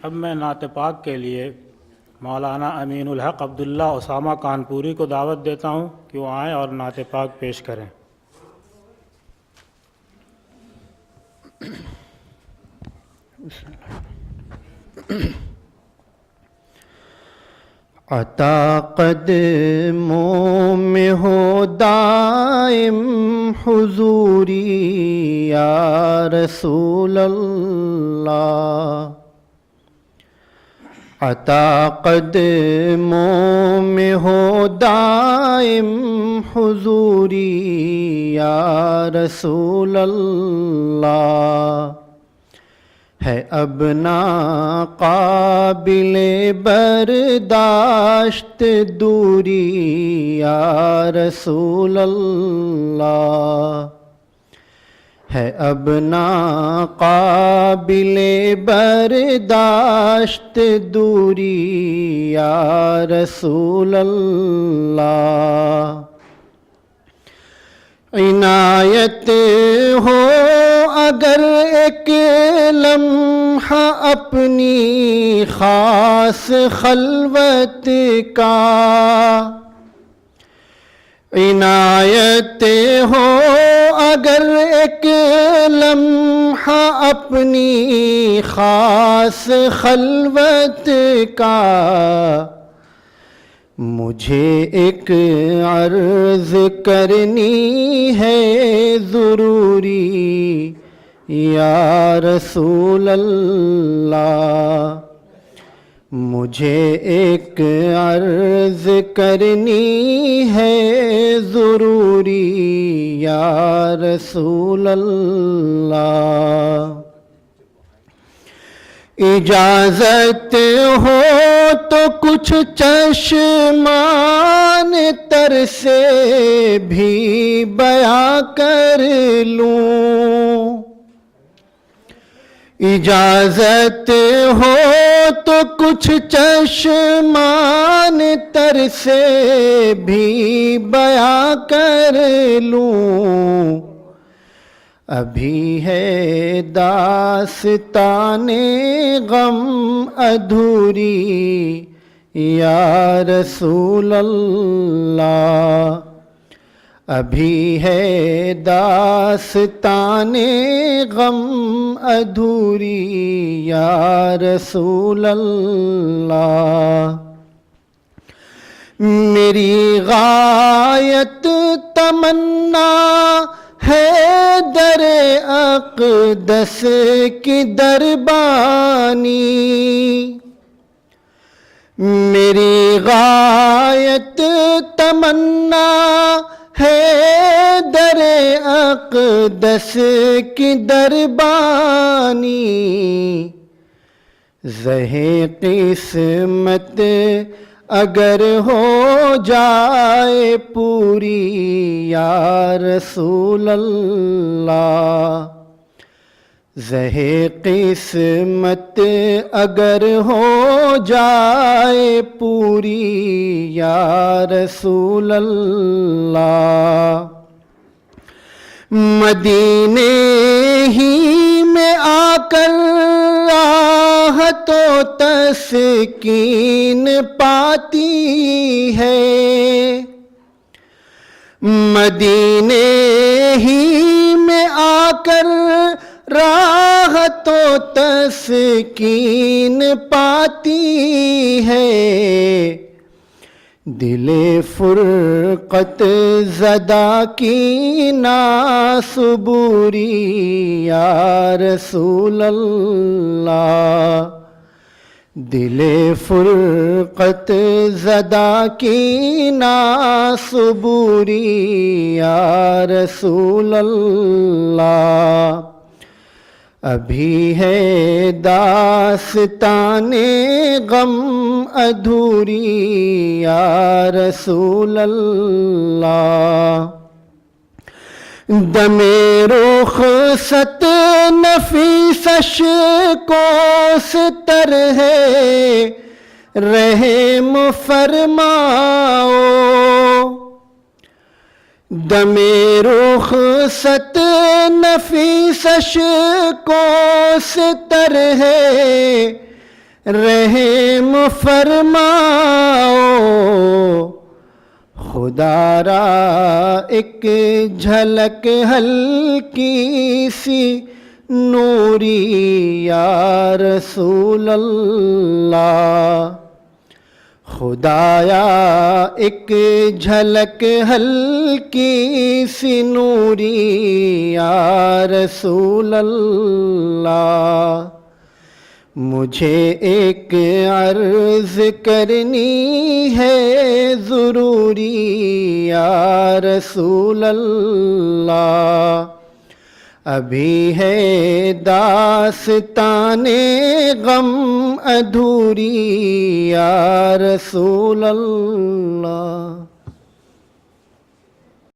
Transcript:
اب میں نعت پاک کے لیے مولانا امین الحق عبداللہ اسامہ کانپوری کو دعوت دیتا ہوں کہ وہ آئیں اور نعت پاک پیش کریں۔ عطا قدموں میں ہو دائم حضوری یا رسول اللہ، عطا قدموں میں ہو دائم حضوری یا رسول اللہ، ہے اب ناقابل برداشت دوری یا رسول اللہ، ہے اب ناقابل برداشت دوری یا رسول اللہ، عنایت ہو اگر ایک لمحہ اپنی خاص خلوت کا، عنایت ہو اگر ایک لمحہ اپنی خاص خلوت کا، مجھے ایک عرض کرنی ہے ضروری یا رسول اللہ، مجھے ایک عرض کرنی ہے ضروری یا رسول اللہ، اجازت ہو تو کچھ چشمان تر سے بھی بیاں کر لوں، اجازت ہو تو کچھ چشمان تر سے بھی بیاں کر لوں، ابھی ہے داستان غم ادھوری یا رسول اللہ، ابھی ہے داستان غم ادھوری یا رسول اللہ، میری غایت تمنا ہے در اقدس کی دربانی، میری غایت تمنا ہے در اقدس کی دربانی، زہے قسمت اگر ہو جائے پوری یا رسول اللہ، زہے قسمت اگر ہو جائے پوری یا رسول اللہ، مدینے ہی میں آ کر راحت و تسکین پاتی ہے، مدینے ہی میں آ کر راحت و تسکین پاتی ہے، دل فرقت زدہ کی ناصبوری یا رسول اللہ، دل فرقت زدہ کی ناصبوری یا رسول اللہ، ابھی ہے داستان غم ادھوری یا رسول اللہ، دم رخصت نفیس اشکوں سے تر ہے رحم فرماؤ، دم رخصت نفیس اشکوں سے تر ہے رحم فرماؤ خدا را ایک جھلک ہلکی سی نوری یا رسول اللہ خدایا ایک جھلک ہلکی سی نوری یا رسول اللہ مجھے ایک عرض کرنی ہے ضروری یا رسول اللہ ابھی ہے داستان غم ادھوری یا رسول اللہ